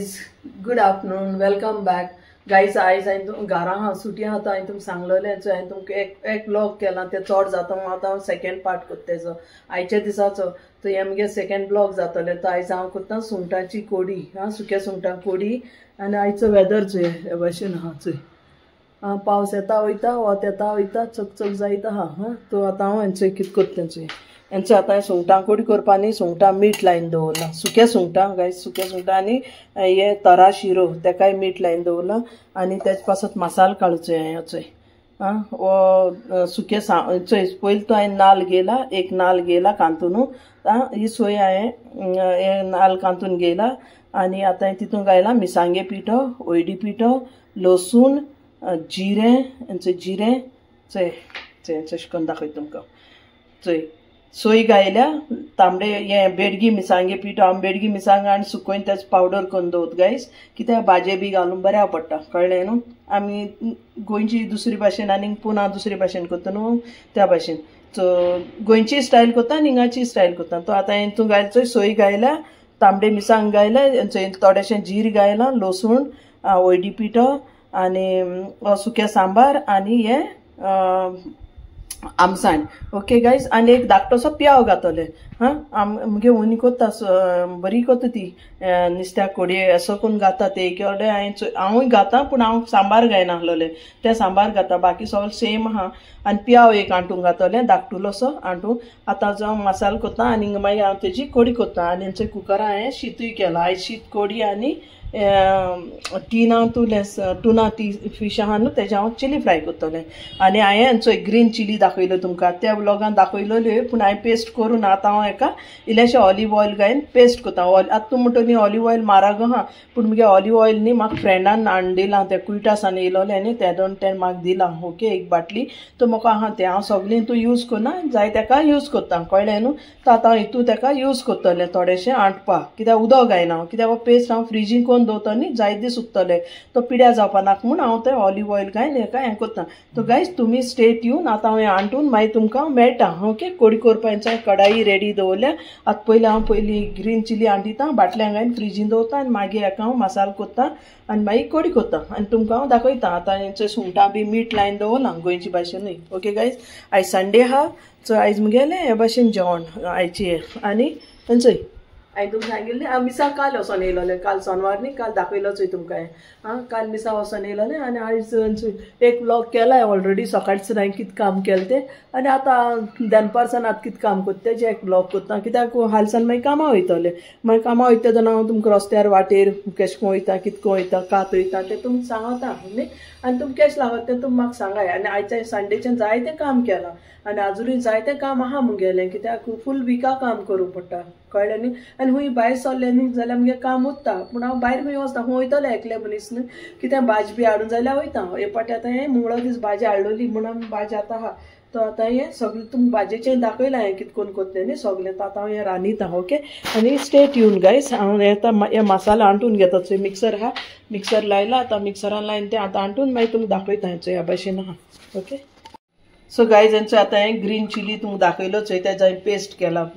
Good afternoon, welcome back guys. आयज हांवें तुमकां घरा हा सुटी आतां हांवें तुमकां सांगलोलें हांवें तुमकां एक ब्लॉग केला तें चड जाता म्हणून आतां हांव सेकंड पार्ट कोत्ता तेजो आयच्या दिसाचो. तो हे म्हगे सेकंड ब्लॉग जातले. तो आयज हांव कोत्ता सुंगटाची कोडी, सुक्या सुंगटां कोडी. आनी आयचो वेदर चोय हे भाशेन आहा चोय. पावस येता वयता, वत येता वयता, चकचक जायत आहा. तो आतां हांव हेंचो कितें कोत्ता चोय हेंचो आतां सुंगटां कोडी करपा न्ही. सुंगटां मीठ लायन दवरला, सुक्या सुंगटां गायस, सुक्या सुंगटां आनी हे तरा शिरो तेकाय मीठ लायन दवरला. आनी तेज पासत मसालो काडचो हें चोय. वो सुके चोय पयलीं तो हांवें नाल्ल घेयला, एक नाल्ल घेयला कांतून. ही सोय हांवें हे नाल्ल कांतून घेयला. आनी आतां तितून घायला मिरसांगे पिठो, हळदी पिठो, लसूण, जिरें, हेंचें जिरें चोय चोय अशें करून दाखयता तुमकां चोय. सोय घायल्या, तांबडे हे बेडगी मिरसांगे पिठो, हांव बेडगी मिरसांग आनी सुकोवन तेज पावडर करून दवरत गायस. कित्याक भाजये बी घालून बऱ्या पडटा, कळ्ळें न्हू. आमी गोंयची दुसरी भाशेन आनी पुना दुसरी भाशेन कोत्ता न्हू, त्या भाशेन. सो गोंयची स्टायल कोत्ता आनी हिंगाची स्टायल कोत्ता. तो आतां हितून घायला सोय घायल्या, तांबडे मिरसांग घायला, थोडेशें जीर घायला, लसूण, हळदी पिठो आनी सुकें सांबार आनी हे आमसाण. Okay guys. आनी एक धाकटोसो पियाव घातले. मुगे उनी कोत्ता बरी कोत्ता ती नुस्त्या कोडये असो करून घाता ते केवडे हांवूय घाता, पूण हांव सांबार घायना आहलोले, ते सांबार घाता. बाकी सगळें सेम आहा. आनी पियाव एक आंटून घातले, धाकटुलोसो आंटून. आतां जो मसालो कोत्ता आनी मागीर हांव तेजी कोडी कोत्ता. आनी हेंचो कुकरा हांवें शीतूय केला. आयज शीत कोडी आनी टिना टुना ती फीश आहा न्हू, तेजे हांव चिली फ्राय कोत्तलें. आनी हांवें हेंचो ग्रीन चिली दाखयलो तुमकां, त्या ब्लॉगान दाखयलोल्यो, पूण हांवें पेस्ट करून आतां हांव हेका इल्लेशें ऑलिव ऑयल घायन पेस्ट कोत्ता. आतां तूं म्हणटा न्ही ऑलिव ऑयल म्हारग आहा, पूण मुगे ऑलिव ऑयल न्ही म्हाका फ्रेंडान हाडून दिलां, ते कुयटासान येयलोलें न्ही, तें म्हाका दिलां. ओके, एक बाटली. तो म्हाका आहा तें हांव सगळें हितून यूज करना, जाय तेका यूज कोत्ता, कळ्ळें न्हू. तो आतां हांव हितून तेका यूज कोत्तलें थोडेशें आंटपाक, कित्याक उदक घायना, कित्याक हो पेस्ट हांव फ्रिजीन कोरून दवरता न्ही, जाय दीस उरतले, तो पिड्या जावपा नाका म्हूण हांव तें ऑलिव ऑयल घायन हेका हें कोत्ता. तो गायज तुमी स्टे ट्यून. आतां हांव हें आंटून मागीर तुमकां मेळटा. ओके, कोडी करपाचें कडाई रेडी दवरल्या. आतां पयलीं ग्रीन चिली आंटिता, बाटल्यांक घायन फ्रिजीन दवरता, आनी मागीर हेका हांव मसालो कोत्ता आनी मागीर कोडी कोत्ता. आनी तुमकां हांव दाखयता. आतां हेंचो सुंगटां बी मीठ लायन दवरलां गोंयची भाशेनूय. ओके गायज, आयज संडे आहा, सो आयज मुगेलें हे भाशेन जेवण आयची. आनी थंयचोय हांवें तुमकां सांगिल्लें मिसा काल वचोन येयलोलें, काल सोनवार न्ही, काल दाखयलोचोय तुमकां हें. काल मिसा वचोन येयलोलें. आनी आयज एक ब्लॉग केला ऑलरेडी. सकाळचें हांवें कितें काम केलें तें, आनी आतां दनपारसान आतां कितें काम कोत्ता तेजें एक ब्लॉग कोत्ता. कित्याक हालसान मागीर कामां वयतलें. मागीर कामां वयता तेन्ना हांव तुमकां रस्त्यार वाटेर केश कोन वयता, कितको वयता, कात वयता तें तुमकां सांगता न्ही. आनी तुमकां केश लागता तें तुमी म्हाका सांगाय. आनी आयच्या संडेच्यान जायतें काम केलां, आनी आजुनूय जायतें काम आहा मुगेलें, कित्याक फूल विका काम करूंक पडटा, कळ्ळें न्ही. आनी खूंय भायर सरलें न्ही जाल्यार मुगे काम उरता, पूण हांव भायर खंय वचना, खूंय वयतलें एकलें मनीस न्ही. कित्याक भाजी बी हाडून जाल्यार वयता. हे पाटी आतां हें मंगळो दीस भाजी हाडलोली म्हणून भाजी आतां आहा. तो आतां हें सगळें तुमकां भाजयेचें दाखयलां हांवें कितें करून कोत्तें न्ही सगळें. तो आतां हांव हें रांदिता. ओके, आनी स्टे ट्यून गायस. हांव हें मसालो आंटून घेता. चोय मिक्सर आहा, मिक्सर लायला. आतां मिक्सरान लायन तें आतां आंटून मागीर तुमकां दाखयता हेंचो ह्या भाशेन आहा. ओके, सो गायज हेंचो आतां हांवें ग्रीन चिली तुमकां दाखयलो चोय, तेजो हांवें पेस्ट केला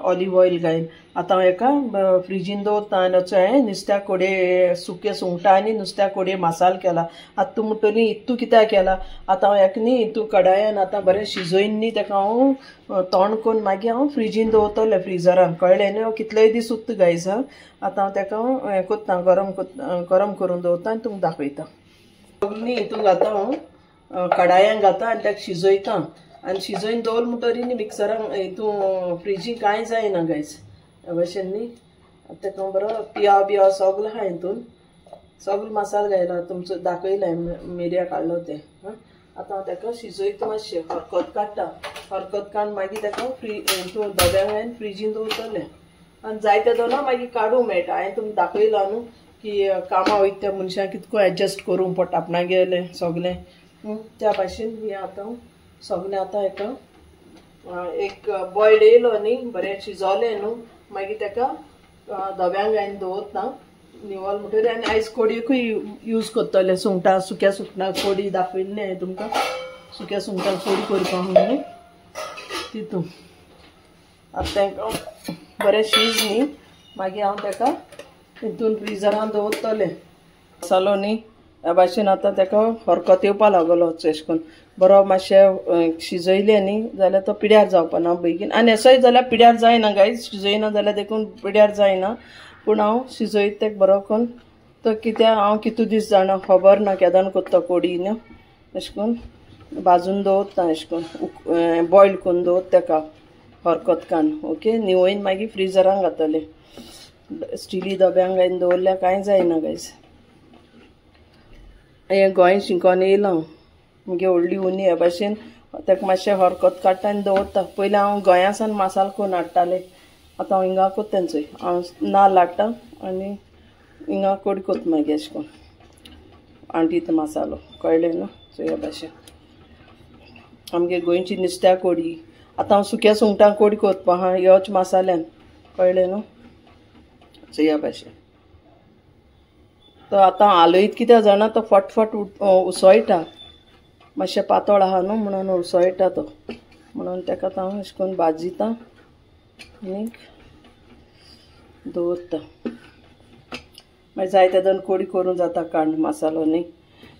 ऑलिव ऑयल घायन. आतां हांव हेका फ्रिजीन दवरता. आनी हांवें नुस्त्या कोडे सुके सुंगटां आनी नुस्त्या कोडे मसालो केला. आतां तूं म्हणटा न्ही हितू कित्याक केला, आतां हांव हेका न्ही हितू कडायान आतां बरें शिजोयन न्ही तेका हांव तोंड करून मागीर हांव फ्रिजीन दवरतलें फ्रिजरान, कळ्ळें न्ही. कितलेय दीस उरता गायज. आतां हांव तेका हें कोत्ता, गरम करून दवरता आनी तुमकां दाखयता. न्ही हितून घालता हांव कडायान घालता आनी ताका शिजयता. आनी शिजोवन दवरल म्हणटरी न्ही मिक्सरान हितून फ्रिजीन कांय जायना गायज हे भाशेन न्ही. तेका बरो पियाव बियाव सगळो आहा हितून, सगळो मसालो घायला तुमचो दाखयला मिरया काडलो तें. आतां हांव तेका शिजयता, मातशें हरकत काडटा. हरकत काडून मागीर तेका हितून डब्याक हांवें फ्रिजीन दवरतलें. आनी जायते दोना मागीर काडूंक मेळटा. हांवें तुमकां दाखयलां न्हू की कामां वयता त्या मनशाक कितको एडजस्ट करूंक पडटा आपणागेलें सगलें. त्या भाशेन हें आतां सगलें आतां हेका एक बॉयल्ड येयलो न्ही, बरें शिजोलें न्हू, मागीर तेका धव्यांक घायन दवरता निवळ म्हणटरी. आनी आयज कोडयेकूय यूज कोत्तलें सुंगटां, सुक्या सुंगटां कोडी दाखयल्लें हांवें तुमकां. सुक्या सुंगटां कोडी करपाक न्ही तितून. आतां तेका बरें शीज न्ही, मागीर हांव तेका हितून फ्रिजरान दवरतले मसालो न्ही ह्या भाशेन आतां ताका हरकत येवपा लागलो अशें करून बरो मातशें शिजयलें न्ही जाल्यार तो पिड्यार जावपा ना बेगीन आनी हेसोय जाल्यार पिड्यार जायना गायज शिजयना जाल्यार देखून पिड्यार जायना पूण हांव शिजयत तेका बरो करून तो कित्याक हांव कितू दीस जाणा खबर ना केदान कोत्ता कोडी न्हू अशें करून भाजून दवरता अशें करून बॉयल करून दवरता तेका हरकत कान ओके निवयन मागीर फ्रिजरान घातले स्टिली डब्यांक घालून दवरल्यार कांय जायना गायज हें गोंय शिंकोन येयलां मुगे व्हडली उनी हे भाशेन ताका मातशें हरकत काडटा आनी दवरता पयलीं हांव गोंया सावन मसालो करून हाडटालें आतां हांव हिंगा कोत्ता तेंचोय हांव नाल्ल हाडटा आनी हिंगा कोडी कोत्ता मागीर अशें करून आंटीत मसालो कळ्ळें न्हू सो ह्या भाशेन आमगे गोंयची नुस्त्या कोडी आतां हांव सुक्या सुंगटां कोडी कोत्ता हा ह्योच मसाल्यान कळ्ळें न्हू सो ह्या भाशेन तो आतां आलयत कित्याक जाणा तो फटफट उसळटा मातशें पातळ आहा न्हू म्हणून उसळटा तो म्हणून ताका आतां हांव अशें करून भाजिता आनी दवरता मागीर जाय तेदन कोडी करूं जाता कांड मसालो न्ही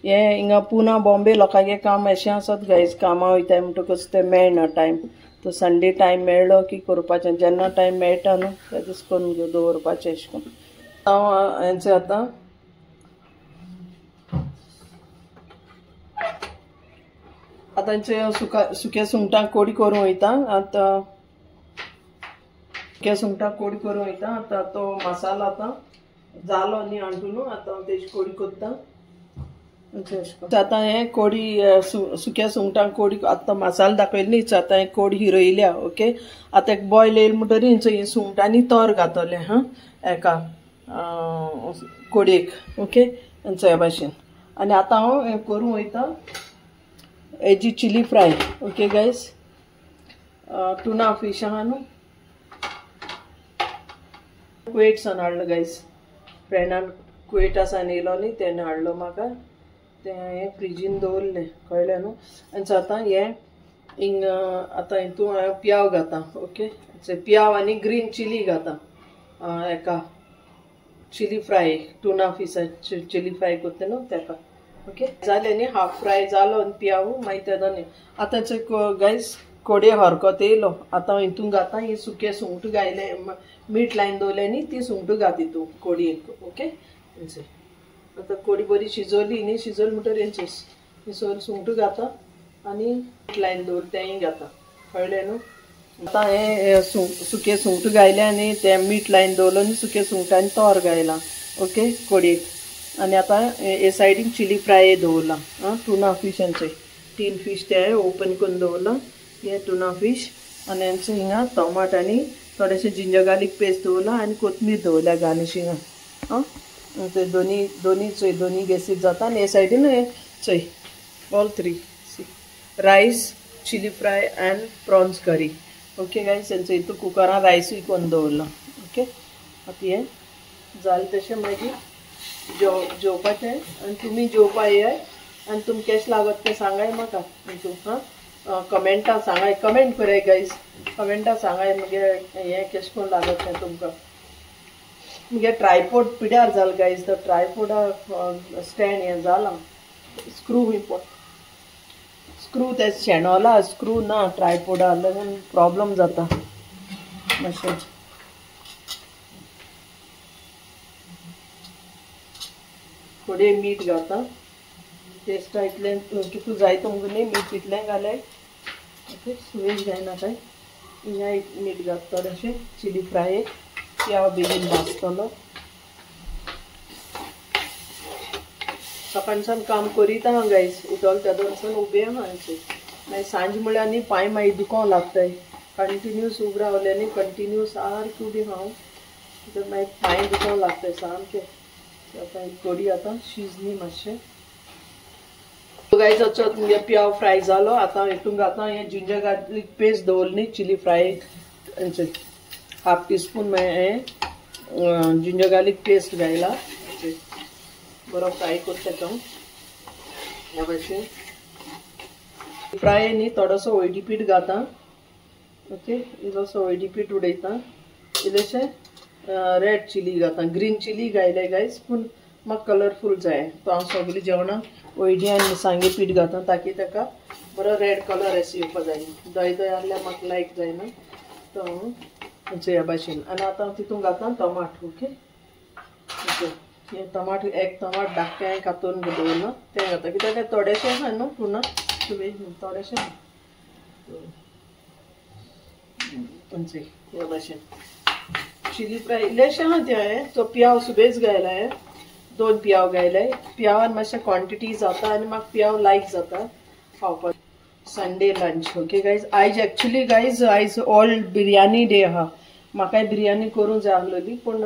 हें हिंगा पुना बॉम्बे लोकांगे काम अशें आसत गायज कामां वयताय म्हणटकच तें मेळना टायम तो संडे टायम मेळ्ळो की करपाचें जेन्ना टायम मेळटा न्हू त्या दीस करून दवरपाचें अशें करून हांव हेंचें आतां आतांचे सुक्या सुंगटां कोडी करूं वयता आतां सुक्या सुंगटां कोडी करूं वयता आतां तो मसालो आतां जालो न्ही हाडून आतां हांव तेजी कोडी कोत्ता आतां हें कोडी सुक्या सुंगटां कोडी आतां मसालो दाखयलो न्ही आतां हें कोडी हिरोयल्या ओके आतां एक बॉयल येयले म्हणटरी हें सुंगटांनी तोर घातले हां हेका कोडयेक ओके हेंचो ह्या भाशेन आनी आतां हांव हें करूं वयता हेजी chilli fry okay guys tuna fish आहा न्हू कुवेट सावन हाडलो गायज फ्रेंडान कुवेटा सावन येयलो न्ही तेणें हाडलो म्हाका तें हें फ्रिजीन दवरलें कळ्ळें न्हू आनी आतां हें हिंग आतां हितून हांवें पियाव घाता ओके पियाव आनी ग्रीन चिली घाता हेका चिली फ्राय टुना फिशाची चिली फ्राय करता न्हू तेका ओके जालें न्ही हाफ फ्राय जालो आनी पियाव मागीर तेदो न्ही आतां गायज कोडये हरकत येयलो आतां हितून घाता ही सुकें सुंगट घायलें मीठ लायन दवरलें न्ही ती सुंगट घात हितून कोडयेक ओके आतां कोडी बरी शिजोवली न्ही शिजोवली म्हणटरी हेंची सुंगट घाता आनी मीठ लायन दवर तेंय घाता कळ्ळें न्हू आतां हें सुकें सुंगट घायलें आनी तें मीठ लायन दवरलो न्ही सुकें सुंगटांनी तोर घायलां ओके कोडयेक आनी आतां हे सायडीन चिली फ्राय दवरलां टुना फीश हेंचें टीन फीश ते ओपन करून दवरलां हे टुना फीश आनी हेंचें हिंगा टोमाट आनी थोडेशें जिंजर गार्लीक पेस्ट दवरलां आनी कोथमीर दवरल्या गार्निशिंगाक ते दोनी गॅसीर जाता आनी हे सायडीन हे चोय all three rice chilli fry and prawns curry okay guys तेंचो हितून कुकरान रायसूय करून दवरलां ओके आतां हें जालें तशें मागीर जेवपाचें आनी तुमी जेवपा येयाय आनी तुमकां केश लागत तें सांगाय म्हाका हितून कमेंटां सांगाय कमेंट कराय गायज कमेंटां सांगाय मगे हें केश कोन्न लागत तें तुमकां मुगे ट्रायपॉड पिड्यार जाल गायज तो ट्रायपॉडा स्टँड हें जालां स्क्रू स्क्रू ते शेणोला स्क्रू ना ट्रायपॉडा लागून प्रॉब्लम जाता मातशें थोडे मीठ घाता टेस्टा इतलें कितू जाय तुमकां न्ही मीठ इतलें घाले ओके सुवेज जायना काय हिंगा मीठ घात थोडेशें चिली फ्राय पियाव बेगीन भाजतलो सकाळच्यान काम करीत आहा गायज उठोल तेदोनसून उबे आहा मागीर सांज म्हळ्यार न्ही पांय मागीर दुखों लागताय कंटिन्यूस उब रावले न्ही कंटिन्यू सारकी उबी हांव तर मागीर पांय दुखों लागताय सामकें आतां कोडी आतां शिजली मातशें गायज वचत मुगे पियाव फ्राय जालो आतां हितून घाता हें जिंजर गार्लीक पेस्ट दवरली चिली फ्राय हाफ टीस्पून हें जिंजर गार्लीक पेस्ट घायला बरो फ्राय करता तो ह्या भाशेन फ्राय न्ही थोडोसो हळदी पीठ घाता ओके इल्लोसो हळदी पीठ उडयता इल्लेशें रेड चिली घाता ग्रीन चिली घायले गायज पूण म्हाका कलरफूल जाय तो हांव सगळीं जेवणाक ओयडी आनी मिरसांगे पीठ घाता ताकी ताका बरो रेड कलर अशें येवपा जाय दही दही आहल्यार म्हाका लायक जायना तो ह्या भाशेन आनी आतां हांव तितून घाता टमाट ओके ओके हे टमाट एक टमाट धाकटें कातून दवरना तें घाता कित्याक काय थोडेशें आसा न्हू पुना थोडेशें ह्या भाशेन चिली फ्राय इल्लेशें आहा तें हांवें तो पियाव सुबेज घायला हांवें 2 पियाव घायलाय पियावान मातशें क्वॉन्टिटी जाता आनी म्हाका पियाव लायक जाता खावपाक संडे लंच ओके गायज आयज एक्चुअली गायज आयज ऑल बिरयानी डे आहा म्हाकाय बिरयानी करूंक जाय आसलेली पूण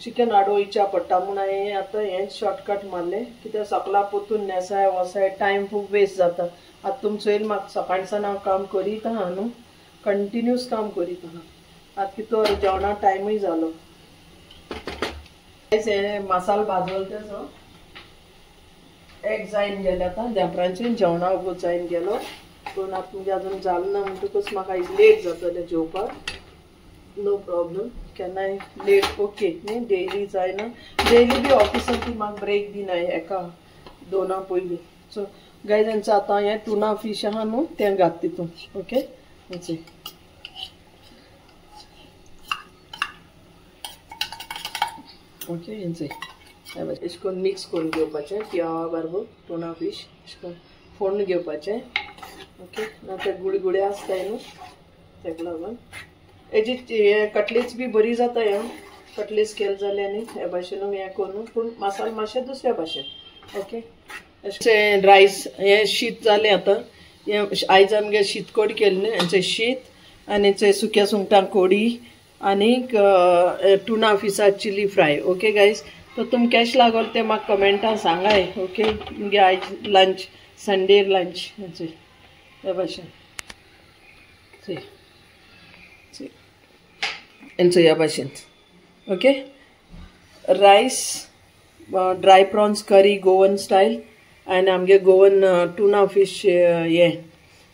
चिकन हाडूं इच्छा पडटा म्हूण हांवें आतां हें शॉर्टकट मारलें कित्याक सकाळा पोतून नेसाय वसाय टायम खूब वेस्ट जाता आतां तुमचो येयला म्हाका सकाळसान हांव काम करीत आहा न्हू कंटिन्यूस काम करीत आहा आतां कितलो जेवणा टायमूय जालो हे मसालो भाजलो तेजो एक जायन गेले आतां देंपरांचे जेवणा उगोत जायन गेलो पूण आतां म्हणजे अजून जालें ना म्हणटकूच म्हाका आयज लेट जातलें जेवपाक नो प्रॉब्लम केन्नाय लेट ओके न्ही डेली जायना डेली बी ऑफिसान ती म्हाका ब्रेक दिना एका 2 पयलीं सो गायज हेंचो आतां हें टुना फीश आहा न्हू तें घात तितून ओके ओके हेंचें अशें करून मिक्स करून घेवपाचें पियावा बरोबर टुना फीश अशें करून फोडून घेवपाचें ओके ना ते गुडगुडे आसताय न्हू तेका लागून हेजी कटलेट्स बी बरी जाता ह्या कटलेट्स केले जाल्यार न्ही हे भाशेन हें करून पूण मसालो मातशें दुसऱ्या भाशेन ओके अशें रायस हें शीत जालें आतां हें आयज आमगे शीतकोडी केली न्ही हेंचें शीत आनी हेंचें सुक्या सुंगटां कोडी आनीक टुना फिशा चिली फ्राय ओके गायज तो तुम कॅश लागोल ते म्हाका कमेंटां सांगाय ओके मुगे आयज लंच संडे लंच हेंचें हे भाशेन हेंचो ह्या भाशेन ओके रायस ड्राय प्रॉन्स करी गोवन स्टायल आनी आमगे गोवन टुना फीश हे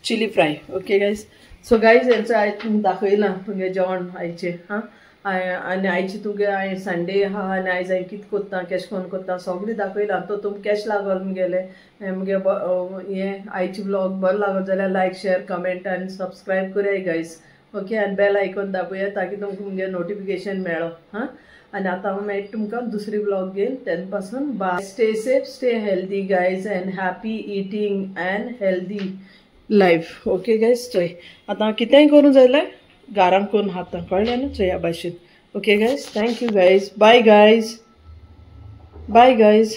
chilli fry okay guys so guys हेंचो आयज तुमकां दाखयलां तुमगे जेवण आयचें हां आनी आयची तुगे हांवें संडे आहा आनी आयज हांवें कितें कोत्ता केश कोन्न कोत्ता सगळें दाखयलां तो तुमकां कॅश लागोल मुगेले मुगे हें आयची ब्लॉग बरो लागोल जाल्यार लायक शेअर कमेंट आनी सबस्क्रायब कराय गायज ओके आनी बेल आयकॉन दाबुया ताकी तुमकां मुगे नोटिफिकेशन मेळो हां आनी आतां हांव मेळटा तुमकां दुसरी ब्लॉग घेवन तेन्ना पासून bye stay safe stay healthy guys and happy eating and healthy life okay guys चोय आतां कितेंय करूं जाल्यार घरांत करून हातां कळ्ळें न्हू चोय ह्या भाशेन okay guys thank you guys bye guys